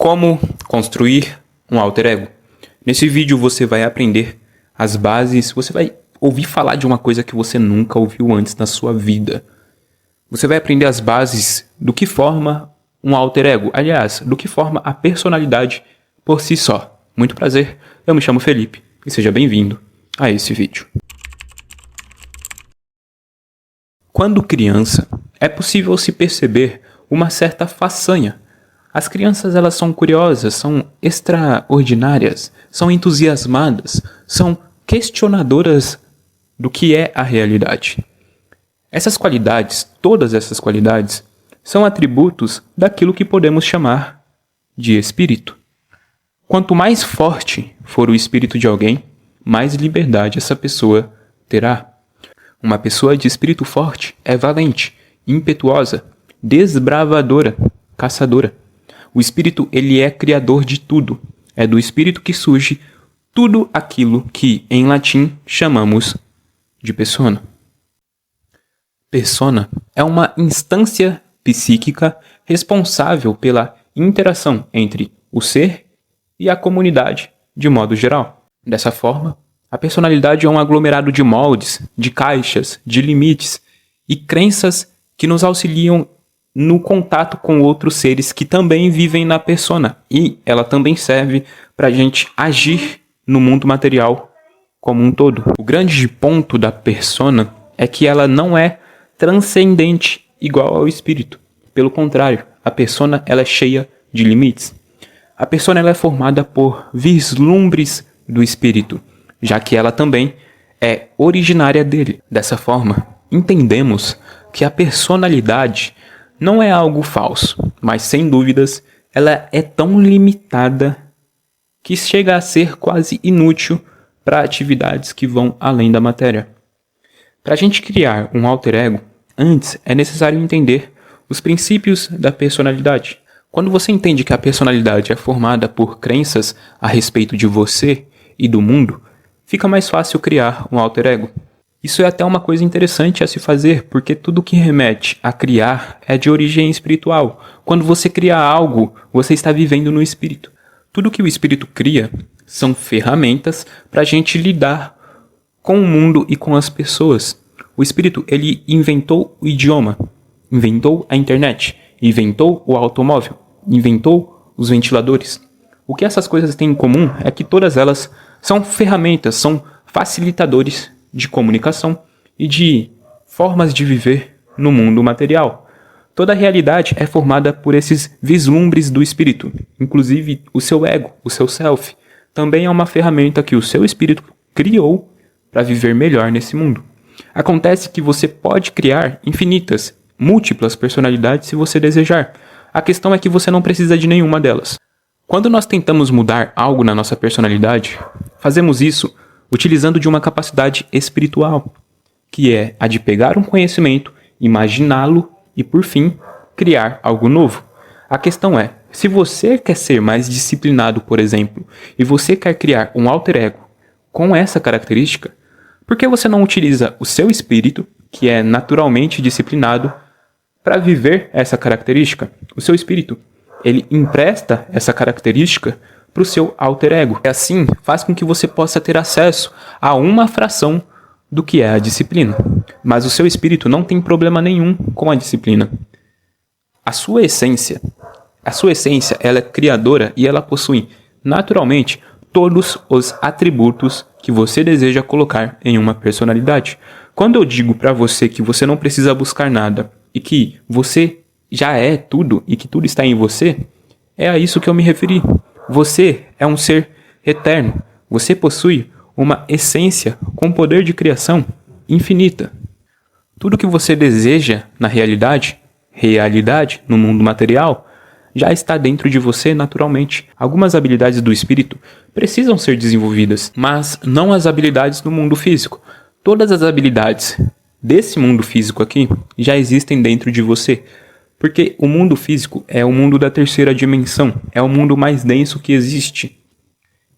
Como construir um alter ego. Nesse vídeo você vai aprender as bases, você vai ouvir falar de uma coisa que você nunca ouviu antes na sua vida. Você vai aprender as bases do que forma um alter ego, aliás, do que forma a personalidade por si só. Muito prazer, eu me chamo Felipe e seja bem-vindo a esse vídeo. Quando criança, é possível se perceber uma certa façanha. As crianças elas são curiosas, são extraordinárias, são entusiasmadas, são questionadoras do que é a realidade. Essas qualidades, todas essas qualidades, são atributos daquilo que podemos chamar de espírito. Quanto mais forte for o espírito de alguém, mais liberdade essa pessoa terá. Uma pessoa de espírito forte é valente, impetuosa, desbravadora, caçadora. O espírito, ele é criador de tudo. É do espírito que surge tudo aquilo que, em latim, chamamos de persona. Persona é uma instância psíquica responsável pela interação entre o ser e a comunidade de modo geral. Dessa forma, a personalidade é um aglomerado de moldes, de caixas, de limites e crenças que nos auxiliam no contato com outros seres que também vivem na persona. E ela também serve para a gente agir no mundo material como um todo. O grande ponto da persona é que ela não é transcendente igual ao espírito. Pelo contrário, a persona ela é cheia de limites. A persona ela é formada por vislumbres do espírito, já que ela também é originária dele. Dessa forma, entendemos que a personalidade não é algo falso, mas sem dúvidas ela é tão limitada que chega a ser quase inútil para atividades que vão além da matéria. Para a gente criar um alter ego, antes é necessário entender os princípios da personalidade. Quando você entende que a personalidade é formada por crenças a respeito de você e do mundo, fica mais fácil criar um alter ego. Isso é até uma coisa interessante a se fazer, porque tudo que remete a criar é de origem espiritual. Quando você cria algo, você está vivendo no espírito. Tudo que o espírito cria são ferramentas para a gente lidar com o mundo e com as pessoas. O espírito, ele inventou o idioma, inventou a internet, inventou o automóvel, inventou os ventiladores. O que essas coisas têm em comum é que todas elas são ferramentas, são facilitadores de comunicação e de formas de viver no mundo material. Toda a realidade é formada por esses vislumbres do espírito, inclusive o seu ego, o seu self. Também é uma ferramenta que o seu espírito criou para viver melhor nesse mundo. Acontece que você pode criar infinitas, múltiplas personalidades se você desejar. A questão é que você não precisa de nenhuma delas. Quando nós tentamos mudar algo na nossa personalidade, fazemos isso utilizando de uma capacidade espiritual, que é a de pegar um conhecimento, imaginá-lo e, por fim, criar algo novo. A questão é, se você quer ser mais disciplinado, por exemplo, e você quer criar um alter ego com essa característica, por que você não utiliza o seu espírito, que é naturalmente disciplinado, para viver essa característica? O seu espírito, ele empresta essa característica para o seu alter ego. E assim, faz com que você possa ter acesso a uma fração do que é a disciplina. Mas o seu espírito não tem problema nenhum com a disciplina. A sua essência, ela é criadora e ela possui, naturalmente, todos os atributos que você deseja colocar em uma personalidade. Quando eu digo para você que você não precisa buscar nada e que você já é tudo e que tudo está em você, é a isso que eu me referi. Você é um ser eterno. Você possui uma essência com poder de criação infinita. Tudo que você deseja na realidade no mundo material, já está dentro de você naturalmente. Algumas habilidades do espírito precisam ser desenvolvidas, mas não as habilidades do mundo físico. Todas as habilidades desse mundo físico aqui já existem dentro de você. Porque o mundo físico é o mundo da terceira dimensão, é o mundo mais denso que existe.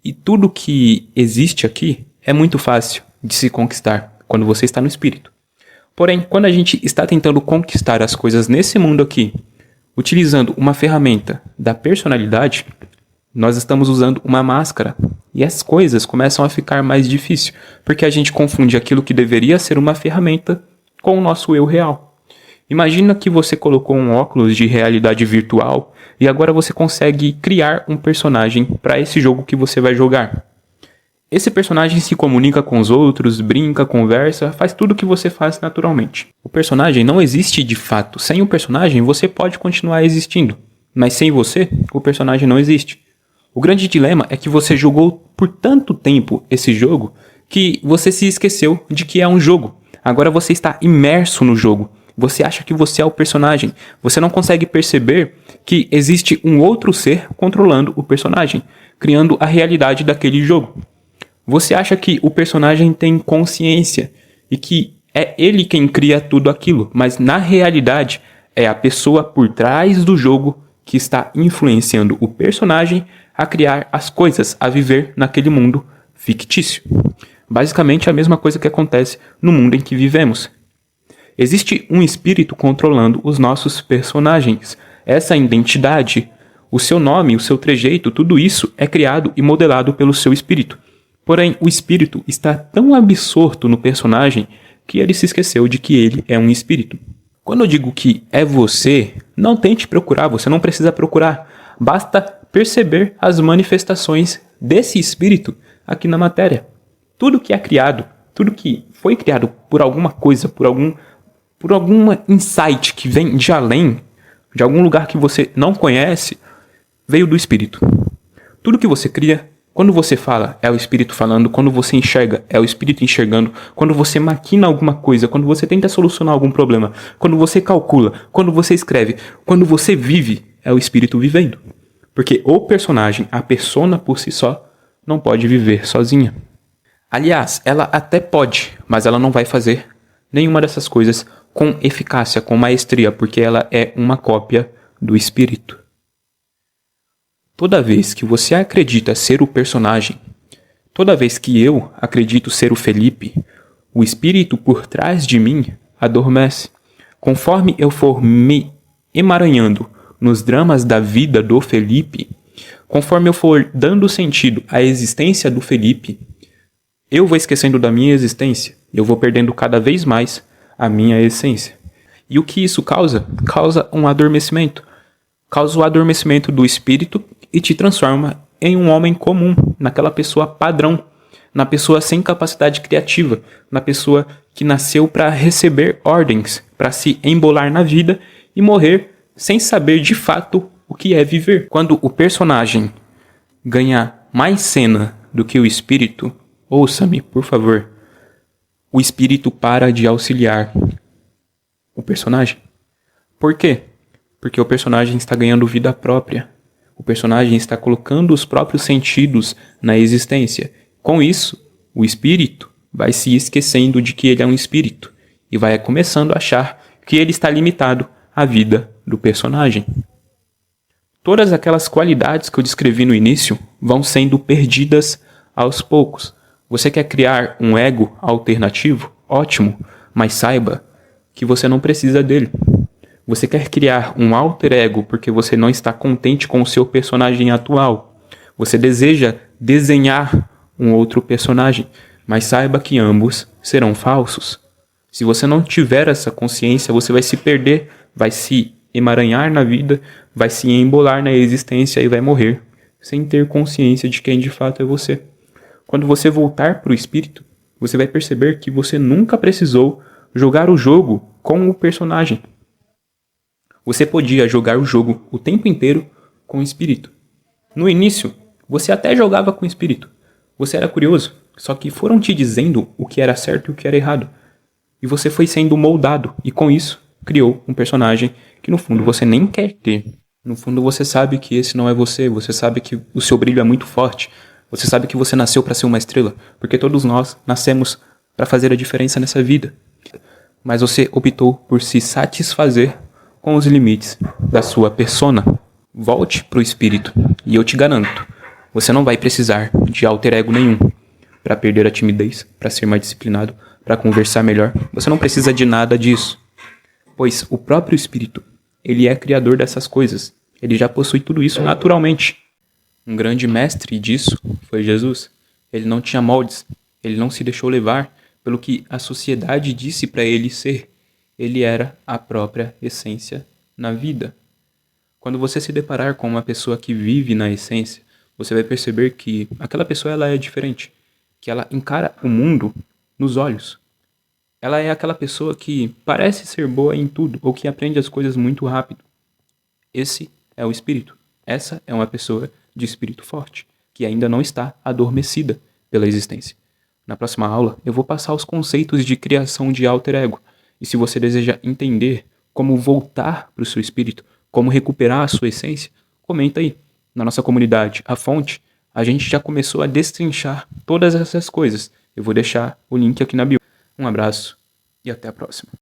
E tudo que existe aqui é muito fácil de se conquistar quando você está no espírito. Porém, quando a gente está tentando conquistar as coisas nesse mundo aqui, Utilizando uma ferramenta da personalidade, nós estamos usando uma máscara e as coisas começam a ficar mais difíceis, porque a gente confunde aquilo que deveria ser uma ferramenta com o nosso eu real. Imagina que você colocou um óculos de realidade virtual e agora você consegue criar um personagem para esse jogo que você vai jogar. Esse personagem se comunica com os outros, brinca, conversa, faz tudo o que você faz naturalmente. O personagem não existe de fato. Sem o personagem, você pode continuar existindo. Mas sem você, o personagem não existe. O grande dilema é que você jogou por tanto tempo esse jogo que você se esqueceu de que é um jogo. Agora você está imerso no jogo. Você acha que você é o personagem. Você não consegue perceber que existe um outro ser controlando o personagem, criando a realidade daquele jogo. Você acha que o personagem tem consciência e que é ele quem cria tudo aquilo, mas na realidade é a pessoa por trás do jogo que está influenciando o personagem a criar as coisas, a viver naquele mundo fictício. Basicamente a mesma coisa que acontece no mundo em que vivemos. Existe um espírito controlando os nossos personagens. Essa identidade, o seu nome, o seu trejeito, tudo isso é criado e modelado pelo seu espírito. Porém, o espírito está tão absorto no personagem que ele se esqueceu de que ele é um espírito. Quando eu digo que é você, não tente procurar, você não precisa procurar. Basta perceber as manifestações desse espírito aqui na matéria. Tudo que é criado, tudo que foi criado por alguma coisa, por alguma insight que vem de além, de algum lugar que você não conhece, veio do espírito. Tudo que você cria, quando você fala, é o espírito falando. Quando você enxerga, é o espírito enxergando. Quando você maquina alguma coisa, quando você tenta solucionar algum problema, quando você calcula, quando você escreve, quando você vive, é o espírito vivendo. Porque o personagem, a persona por si só, não pode viver sozinha. Aliás, ela até pode, mas ela não vai fazer nenhuma dessas coisas com eficácia, com maestria, porque ela é uma cópia do espírito. Toda vez que você acredita ser o personagem, toda vez que eu acredito ser o Felipe, o espírito por trás de mim adormece. Conforme eu for me emaranhando nos dramas da vida do Felipe, conforme eu for dando sentido à existência do Felipe, eu vou esquecendo da minha existência, eu vou perdendo cada vez mais a minha essência. E o que isso causa? Causa um adormecimento. Causa o adormecimento do espírito e te transforma em um homem comum, naquela pessoa padrão, na pessoa sem capacidade criativa, na pessoa que nasceu para receber ordens, para se embolar na vida e morrer sem saber de fato o que é viver. Quando o personagem ganha mais cena do que o espírito, ouça-me, por favor, o espírito para de auxiliar o personagem. Por quê? Porque o personagem está ganhando vida própria. O personagem está colocando os próprios sentidos na existência. Com isso, o espírito vai se esquecendo de que ele é um espírito e vai começando a achar que ele está limitado à vida do personagem. Todas aquelas qualidades que eu descrevi no início vão sendo perdidas aos poucos. Você quer criar um ego alternativo? Ótimo, mas saiba que você não precisa dele. Você quer criar um alter ego porque você não está contente com o seu personagem atual. Você deseja desenhar um outro personagem, mas saiba que ambos serão falsos. Se você não tiver essa consciência, você vai se perder, vai se emaranhar na vida, vai se embolar na existência e vai morrer, sem ter consciência de quem de fato é você. Quando você voltar para o espírito, você vai perceber que você nunca precisou jogar o jogo com o personagem. Você podia jogar o jogo o tempo inteiro com o espírito. No início, você até jogava com o espírito. Você era curioso, só que foram te dizendo o que era certo e o que era errado. E você foi sendo moldado, e com isso, criou um personagem que no fundo você nem quer ter. No fundo você sabe que esse não é você, você sabe que o seu brilho é muito forte, você sabe que você nasceu para ser uma estrela, porque todos nós nascemos para fazer a diferença nessa vida. Mas você optou por se satisfazer com os limites da sua persona. Volte pro espírito e eu te garanto, você não vai precisar de alter ego nenhum para perder a timidez, para ser mais disciplinado, para conversar melhor. Você não precisa de nada disso, pois o próprio espírito, ele é criador dessas coisas. Ele já possui tudo isso naturalmente. Um grande mestre disso foi Jesus. Ele não tinha moldes. Ele não se deixou levar pelo que a sociedade disse para ele ser. Ele era a própria essência na vida. Quando você se deparar com uma pessoa que vive na essência, você vai perceber que aquela pessoa ela é diferente, que ela encara o mundo nos olhos. Ela é aquela pessoa que parece ser boa em tudo ou que aprende as coisas muito rápido. Esse é o espírito. Essa é uma pessoa de espírito forte, que ainda não está adormecida pela existência. Na próxima aula, eu vou passar os conceitos de criação de alter ego. E se você deseja entender como voltar para o seu espírito, como recuperar a sua essência, comenta aí. Na nossa comunidade, A Fonte, a gente já começou a destrinchar todas essas coisas. Eu vou deixar o link aqui na bio. Um abraço e até a próxima.